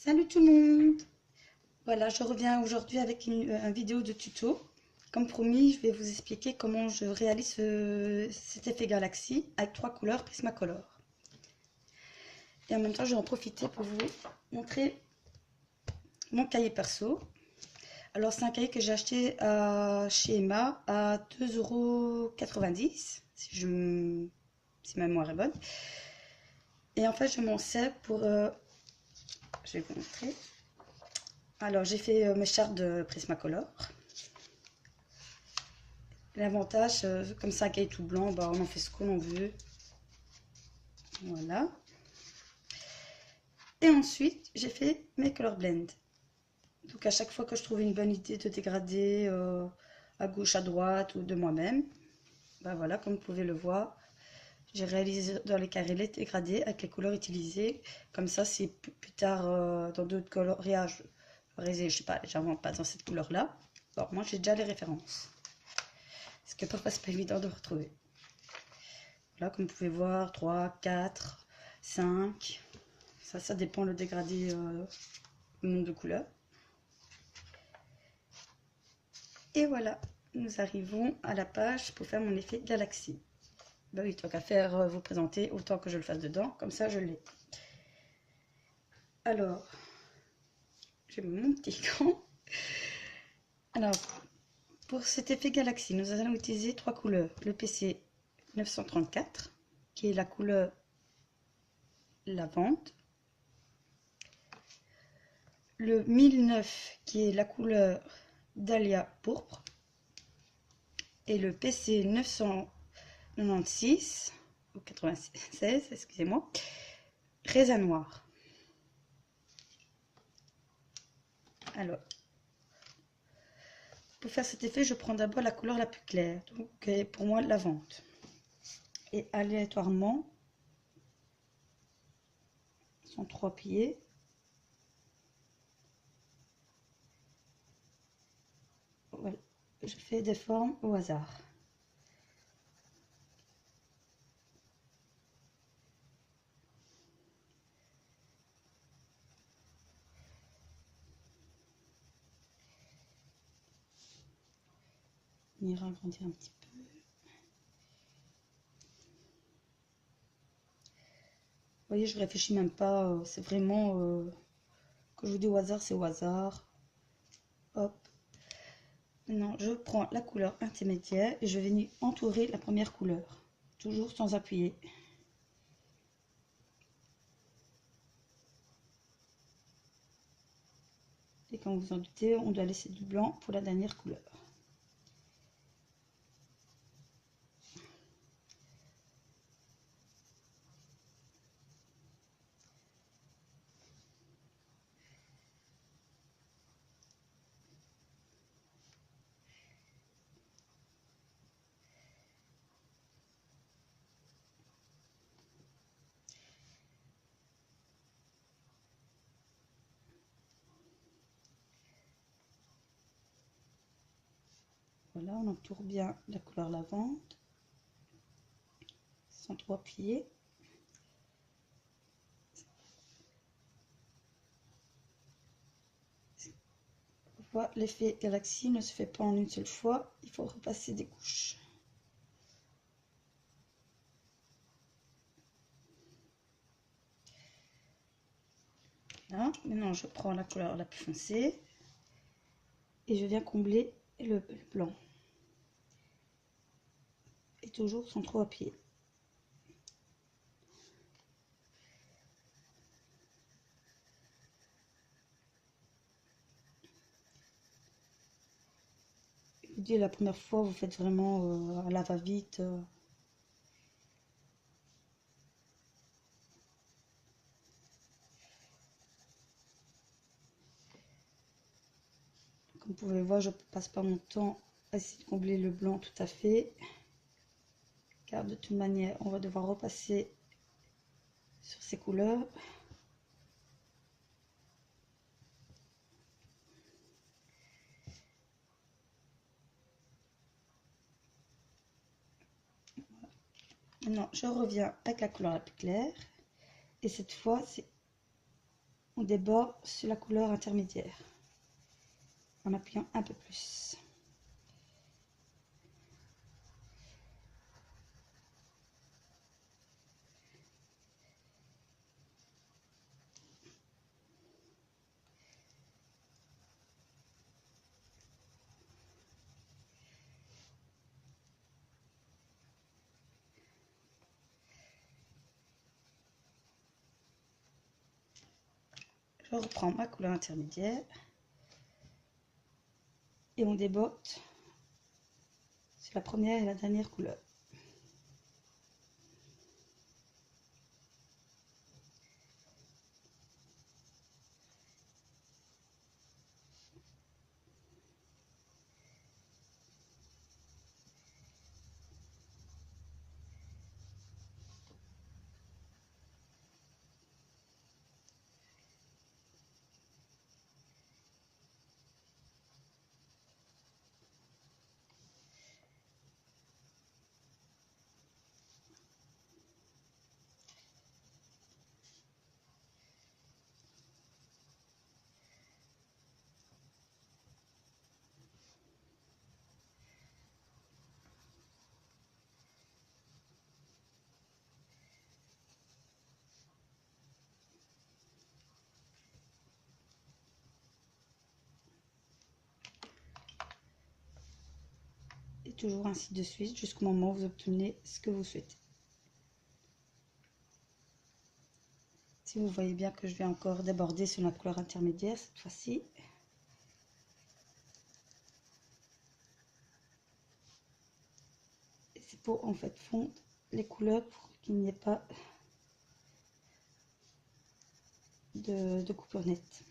Salut tout le monde! Voilà, je reviens aujourd'hui avec une vidéo de tuto. Comme promis, je vais vous expliquer comment je réalise cet effet galaxie avec trois couleurs Prismacolor. Et en même temps, je vais en profiter pour vous montrer mon cahier perso. Alors, c'est un cahier que j'ai acheté chez Emma à 2,90 €, si ma mémoire est bonne. Et en fait, je m'en sers pour... je vais vous montrer. Alors, j'ai fait mes chartes de Prismacolor. L'avantage, comme ça, un cahier tout blanc, bah, on en fait ce qu'on veut. Voilà. Et ensuite, j'ai fait mes color blends. Donc, à chaque fois que je trouve une bonne idée de dégradé à gauche, à droite ou de moi-même, bah voilà, comme vous pouvez le voir, j'ai réalisé dans les carrés les dégradés avec les couleurs utilisées. Comme ça, si plus tard, dans d'autres coloriages, je sais pas, j'invente pas dans cette couleur-là. Bon, moi, j'ai déjà les références. Parce que parfois, c'est pas évident de retrouver. Là, comme vous pouvez voir, 3, 4, 5. Ça dépend le dégradé, le nombre de couleurs. Et voilà, nous arrivons à la page pour faire mon effet galaxie. Bah oui, tant qu'à faire vous présenter, autant que je le fasse dedans, comme ça je l'ai. Alors, j'ai mon petit écran. Alors, pour cet effet galaxie, nous allons utiliser trois couleurs. Le PC 934, qui est la couleur lavande. Le 1009, qui est la couleur dahlia pourpre. Et le PC 996, ou 96, excusez-moi, raisin noir. Alors, pour faire cet effet, je prends d'abord la couleur la plus claire, donc pour moi lavande. Et aléatoirement, sans trop appuyer, voilà, je fais des formes au hasard. On ira agrandir un petit peu. Vous voyez, je réfléchis même pas, c'est vraiment, quand je vous dis au hasard, c'est au hasard. Hop. Maintenant, je prends la couleur intermédiaire et je vais venir entourer la première couleur, toujours sans appuyer. Et comme vous en doutez, on doit laisser du blanc pour la dernière couleur. Voilà, on entoure bien la couleur lavande, sans trop appuyer. L'effet galaxie ne se fait pas en une seule fois, il faut repasser des couches. Là, maintenant je prends la couleur la plus foncée et je viens combler le blanc. Et toujours sans trop appuyer. Je vous dis, la première fois, vous faites vraiment à la va-vite. Comme vous pouvez voir, je ne passe pas mon temps à essayer de combler le blanc tout à fait. Car de toute manière, on va devoir repasser sur ces couleurs. Maintenant, je reviens avec la couleur la plus claire. Et cette fois, c'est on déborde sur la couleur intermédiaire en appuyant un peu plus. Je reprends ma couleur intermédiaire et on déborde sur la première et la dernière couleur. Et toujours ainsi de suite jusqu'au moment où vous obtenez ce que vous souhaitez. Si vous voyez bien que je vais encore déborder sur la couleur intermédiaire cette fois-ci. C'est pour en fait fondre les couleurs pour qu'il n'y ait pas de coupure nette.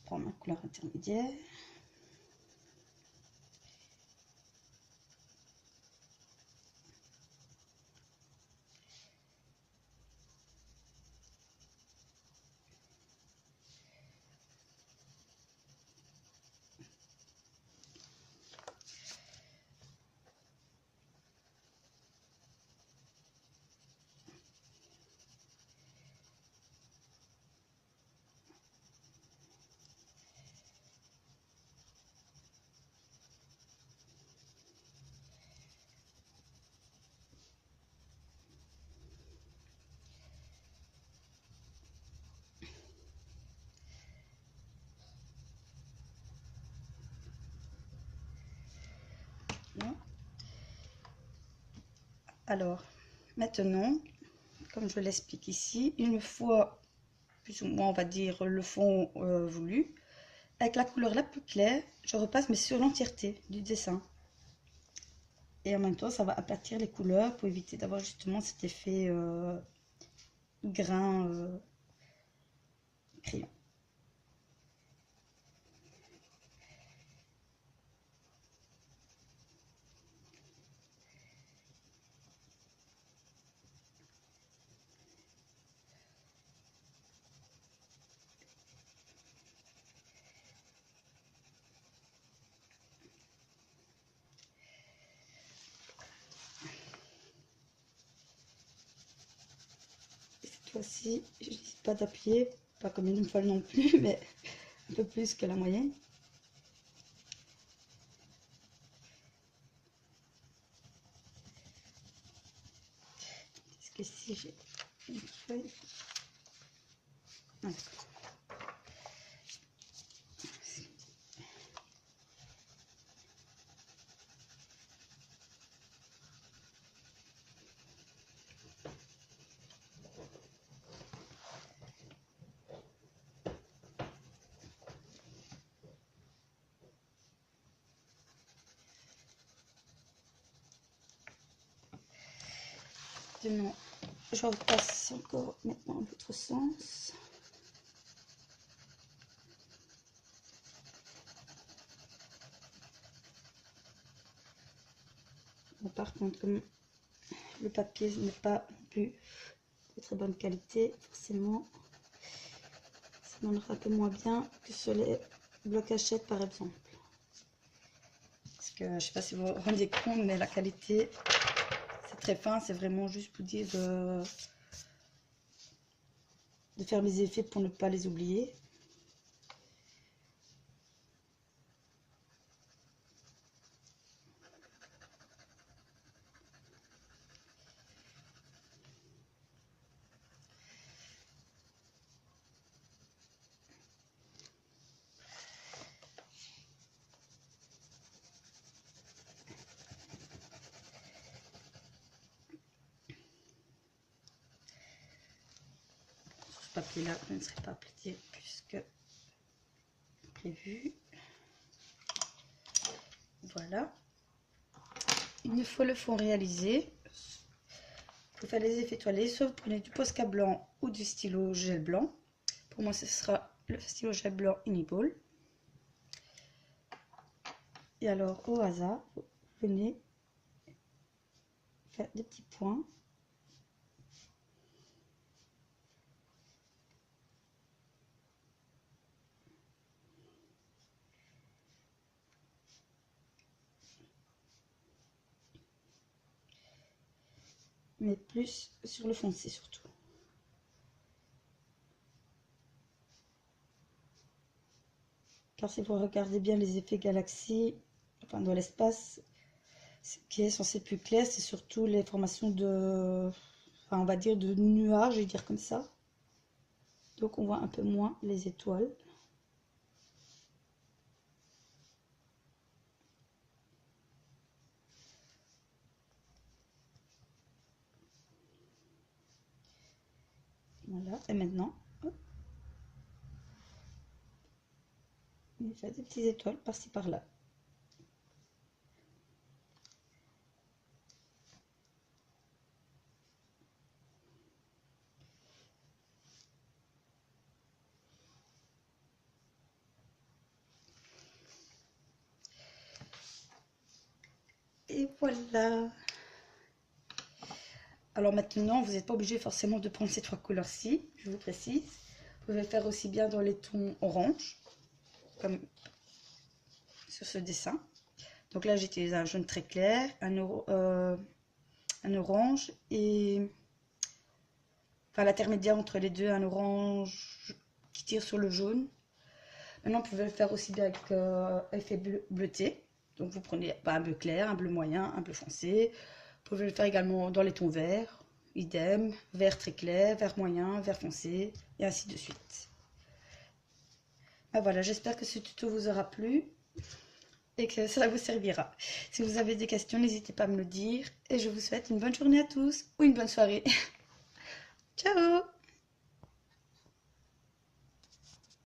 Prendre ma couleur intermédiaire. Alors, maintenant, comme je l'explique ici, une fois plus ou moins, on va dire, le fond voulu, avec la couleur la plus claire, je repasse mais sur l'entièreté du dessin. Et en même temps, ça va aplatir les couleurs pour éviter d'avoir justement cet effet grain crayon. Cette fois-ci, je n'hésite pas d'appuyer, pas comme une fois non plus, mais un peu plus que la moyenne. Parce que si j'ai une feuille... Ah, d'accord. Maintenant, je repasse encore maintenant à l'autre sens. Bon, par contre, comme le papier n'est pas non plus de très bonne qualité, forcément, ça donnera un peu moins bien que sur les blocs Hachette par exemple. Parce que je ne sais pas si vous vous rendez compte, mais la qualité, c'est très fin, c'est vraiment juste pour dire de faire mes effets pour ne pas les oublier. Ce papier là ne serait pas appliqué puisque prévu. Voilà. Une fois le fond réalisé, pour faire les effets étoilés, soit vous prenez du Posca blanc ou du stylo gel blanc. Pour moi ce sera le stylo gel blanc Uniball. Et alors au hasard, vous venez faire des petits points. Mais plus sur le foncé surtout. Car si vous regardez bien les effets galaxies, enfin dans l'espace, ce qui est censé être plus clair, c'est surtout les formations de, enfin on va dire de nuages, je vais dire comme ça. Donc on voit un peu moins les étoiles. Voilà, et maintenant, hop, on fait des petites étoiles par-ci par-là. Et voilà. Alors maintenant, vous n'êtes pas obligé forcément de prendre ces trois couleurs-ci, je vous précise. Vous pouvez faire aussi bien dans les tons orange, comme sur ce dessin. Donc là, j'utilise un jaune très clair, un orange et... Enfin, l'intermédiaire entre les deux, un orange qui tire sur le jaune. Maintenant, vous pouvez le faire aussi bien avec effet bleuté. Donc, vous prenez un bleu clair, un bleu moyen, un bleu foncé. Vous pouvez le faire également dans les tons verts, idem, vert très clair, vert moyen, vert foncé, et ainsi de suite. Ben voilà, j'espère que ce tuto vous aura plu et que ça vous servira. Si vous avez des questions, n'hésitez pas à me le dire. Et je vous souhaite une bonne journée à tous ou une bonne soirée. Ciao!